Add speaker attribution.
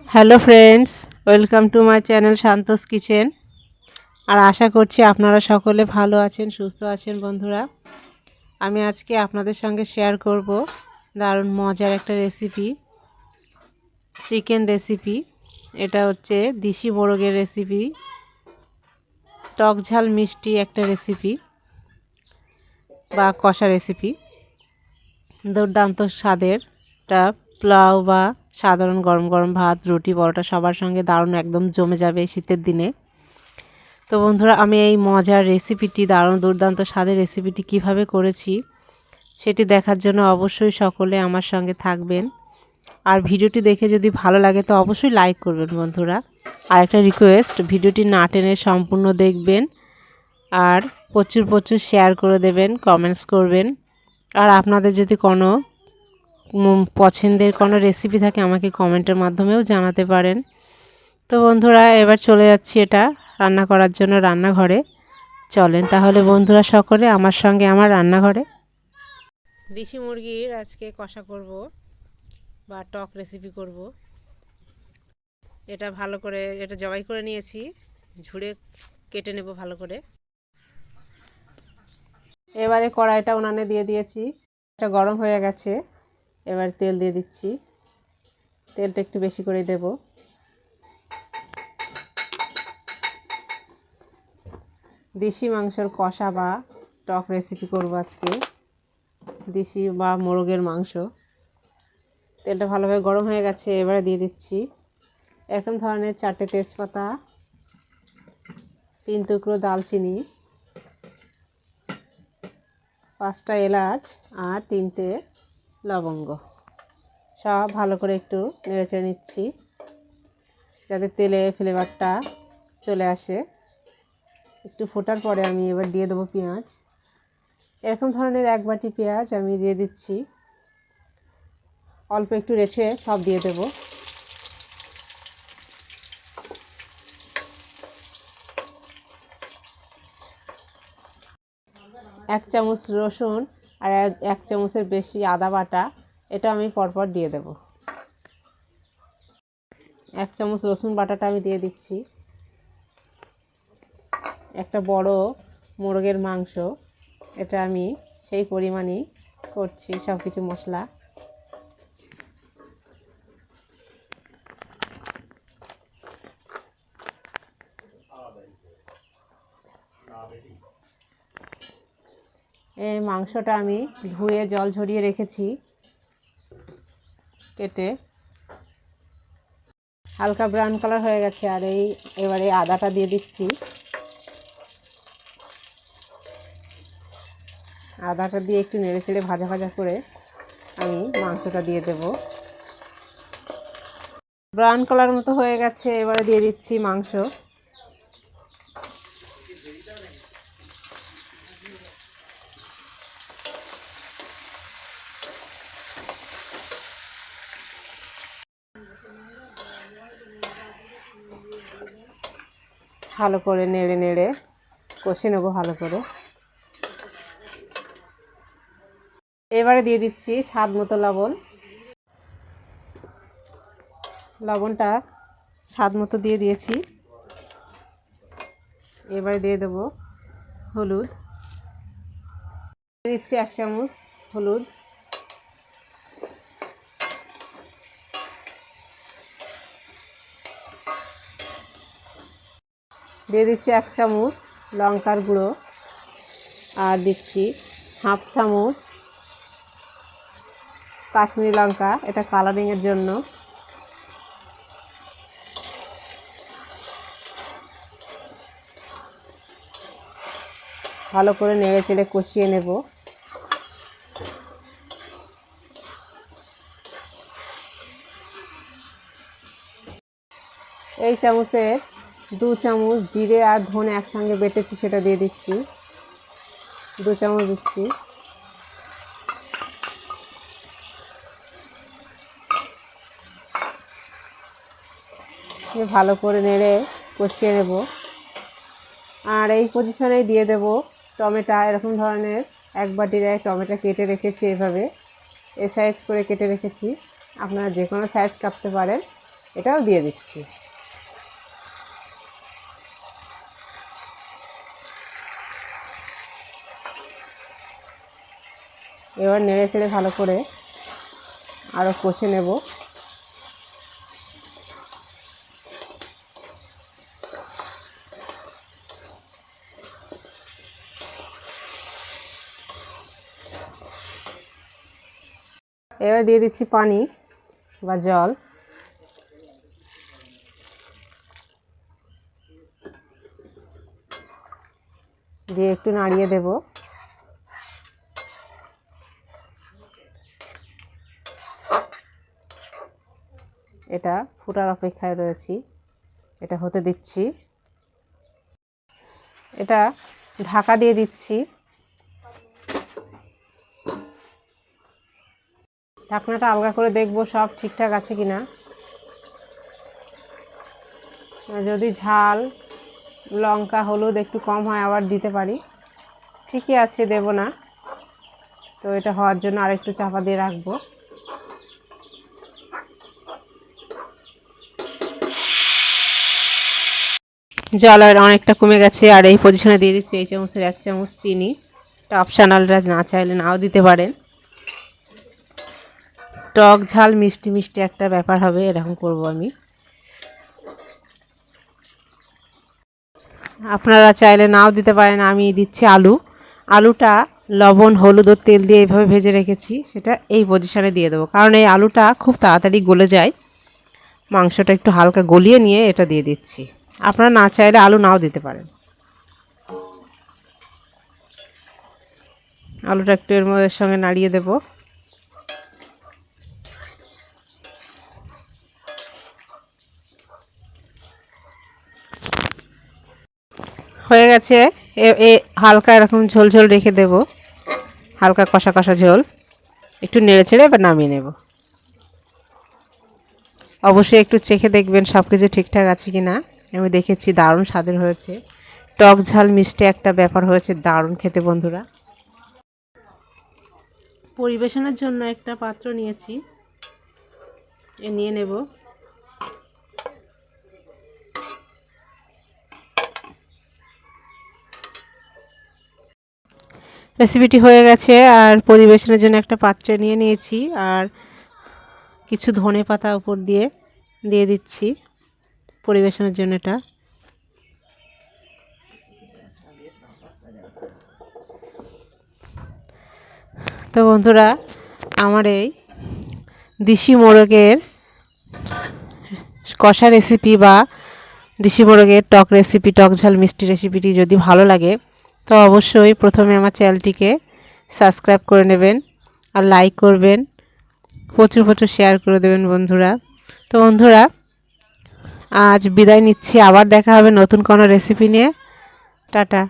Speaker 1: Hello friends, welcome to my channel Santosh kitchen. আর আশা করছি আপনারা সকলে ভালো আছেন, সুস্থ আছেন। বন্ধুরা, আমি আজকে আপনাদের সঙ্গে শেয়ার করব দারুণ মজার একটা রেসিপি, চিকেন রেসিপি। এটা হচ্ছে দেশি মোরগের রেসিপি, টক ঝাল মিষ্টি একটা রেসিপি বা কষা রেসিপি। দুর্দান্ত স্বাদের। এটা পোলাও বা সাধারণ গরম গরম ভাত, রুটি, পরোটা সবার সঙ্গে দারুণ একদম জমে যাবে শীতের দিনে। তো বন্ধুরা, আমি এই মজার রেসিপিটি, দারুণ দুর্দান্ত স্বাদের রেসিপিটি কিভাবে করেছি সেটি দেখার জন্য অবশ্যই সকলে আমার সঙ্গে থাকবেন। আর ভিডিওটি দেখে যদি ভালো লাগে তো অবশ্যই লাইক করবেন বন্ধুরা। আর একটা রিকোয়েস্ট, ভিডিওটি না টেনে সম্পূর্ণ দেখবেন আর প্রচুর প্রচুর শেয়ার করে দেবেন, কমেন্টস করবেন। আর আপনাদের যদি কোনো পছন্দের কোনো রেসিপি থাকে আমাকে কমেন্টের মাধ্যমেও জানাতে পারেন। তো বন্ধুরা, এবার চলে যাচ্ছি এটা রান্না করার জন্য রান্নাঘরে। চলেন তাহলে বন্ধুরা সকলে আমার সঙ্গে আমার রান্নাঘরে। দেশি মুরগির আজকে কষা করব বা টক রেসিপি করব। এটা ভালো করে জবাই করে নিয়েছি, ঝুড়ে কেটে নেব ভালো করে। এবারে কড়াইটা উনানে দিয়ে দিয়েছি, এটা গরম হয়ে গেছে। এবার তেল দিয়ে দিচ্ছি, তেলটা একটু বেশি করে দেব। দেশি মাংসের কষা বা টক রেসিপি করব আজকে, দেশি বা মোরগের মাংস। তেলটা ভালোভাবে গরম হয়ে গেছে, এবারে দিয়ে দিচ্ছি এরকম ধরনের 4টে তেজপাতা, 3 টুকরো দালচিনি, 5টা এলাচ আর 3টে লবঙ্গ। সব ভালো করে একটু নেড়েচেড়ে নিচ্ছি যাতে তেলে ফ্লেভারটা চলে আসে। একটু ফোটার পরে আমি এবার দিয়ে দেবো পেঁয়াজ। এরকম ধরনের 1 বাটি পেঁয়াজ আমি দিয়ে দিচ্ছি। অল্প একটু রেখে সব দিয়ে দেব। এক চামচ রসুন আর 1 চামচের বেশি আদা বাটা, এটা আমি পরপর দিয়ে দেব। 1 চামচ রসুন বাটাটা আমি দিয়ে দিচ্ছি। একটা বড় মোরগের মাংস, এটা আমি সেই পরিমাণই করছি সব কিছু মশলা। এই মাংসটা আমি ধুয়ে জল ঝরিয়ে রেখেছি কেটে। হালকা ব্রাউন কালার হয়ে গেছে। আর এবারে আদাটা দিয়ে দিচ্ছি। আদাটা দিয়ে একটু নেড়ে চেড়ে ভাজা ভাজা করে আমি মাংসটা দিয়ে দেব। ব্রাউন কালার মতো হয়ে গেছে, এবারে দিয়ে দিচ্ছি মাংস। ভালো করে নেড়ে নেড়ে কষে নেবো ভালো করে। এবারে দিয়ে দিচ্ছি স্বাদ মতো লবণ। লবণটা স্বাদ মতো দিয়ে দিয়েছি। এবারে দিয়ে দেবো হলুদ, দিয়ে দিচ্ছি 1 চামচ হলুদ। দিয়ে দিচ্ছি 1 চামচ লঙ্কার গুঁড়ো আর দিচ্ছি 1/2 চামচ কাশ্মীরি লঙ্কা, এটা কালারিংয়ের জন্য। ভালো করে নেড়ে চেড়ে কষিয়ে নেব। এই চামচে 2 চামচ জিরে আর ধনে একসঙ্গে বেটেছি, সেটা দিয়ে দিচ্ছি। 2 চামচ দিচ্ছি। ভালো করে নেড়ে কষিয়ে নেব। আর এই পজিশনেই দিয়ে দেব টমেটো। এরকম ধরনের 1 বাটির টমেটো কেটে রেখেছি, এভাবে সাইজ করে কেটে রেখেছি। আপনারা যে কোনো সাইজ কাটতে পারেন। এটাও দিয়ে দিচ্ছি। এবার নেড়ে চেড়ে ভালো করে আরও কষে নেব। এবার দিয়ে দিচ্ছি পানি বা জল। দিয়ে একটু নাড়িয়ে দেব। এটা ফোটার অপেক্ষায় রয়েছি, এটা হতে দিচ্ছি। এটা ঢাকা দিয়ে দিচ্ছি। ঢাকনাটা আলগা করে দেখব সব ঠিকঠাক আছে কিনা। যদি ঝাল, লঙ্কা, হলুদ একটু কম হয় আবার দিতে পারি। ঠিকই আছে, দেব না। তো এটা হওয়ার জন্য আরেকটু চাপা দিয়ে রাখবো। জল আর অনেকটা কমে গেছে। আর এই পজিশনে দিয়ে দিচ্ছি এই চামচের 1 চামচ চিনি। এটা অপশনালরা না চাইলে নাও দিতে পারেন। টক ঝাল মিষ্টি মিষ্টি একটা ব্যাপার হবে, এরকম করব আমি। আপনারা চাইলে নাও দিতে পারেন। আমি দিচ্ছি আলু। আলুটা লবণ, হলুদ ও তেল দিয়ে এইভাবে ভেজে রেখেছি, সেটা এই পজিশনে দিয়ে দেবো, কারণ এই আলুটা খুব তাড়াতাড়ি গলে যায়। মাংসটা একটু হালকা গলিয়ে নিয়ে এটা দিয়ে দিচ্ছি। আপনারা না চাইলে আলু নাও দিতে পারেন। আলুটা একটু এর মধ্যে সঙ্গে নাড়িয়ে দেব। হয়ে গেছে। হালকা এরকম ঝোল ঝোল রেখে দেব, হালকা কষা কষা ঝোল। একটু নেড়ে ছেড়ে এবার নামিয়ে নেব। অবশ্যই একটু চেখে দেখবেন সব কিছু ঠিকঠাক আছে কি না। আমি দেখেছি দারুণ স্বাদের হয়েছে। টক ঝাল মিষ্টি একটা ব্যাপার হয়েছে, দারুণ খেতে বন্ধুরা। পরিবেশনের জন্য একটা পাত্র নিয়েছি, নিয়ে নেব। রেসিপিটি হয়ে গেছে। আর পরিবেশনের জন্য একটা পাত্রে নিয়ে নিয়েছি। আর কিছু ধনে পাতা উপর দিয়ে দিয়ে দিচ্ছি পরিবেশনের জন্য। এটা তো বন্ধুরা, আমার এই দেশি মোরগের কষা রেসিপি বা দেশি মোরগের টক রেসিপি, টক ঝাল মিষ্টি রেসিপিটি যদি ভালো লাগে তো অবশ্যই প্রথমে আমার চ্যানেলটিকে সাবস্ক্রাইব করে নেবেন, আর লাইক করবেন, প্রচুর প্রচুর শেয়ার করে দেবেন বন্ধুরা। তো বন্ধুরা, আজ বিদায় নিচ্ছি। আবার দেখা হবে নতুন কোনো রেসিপি নিয়ে। টাটা।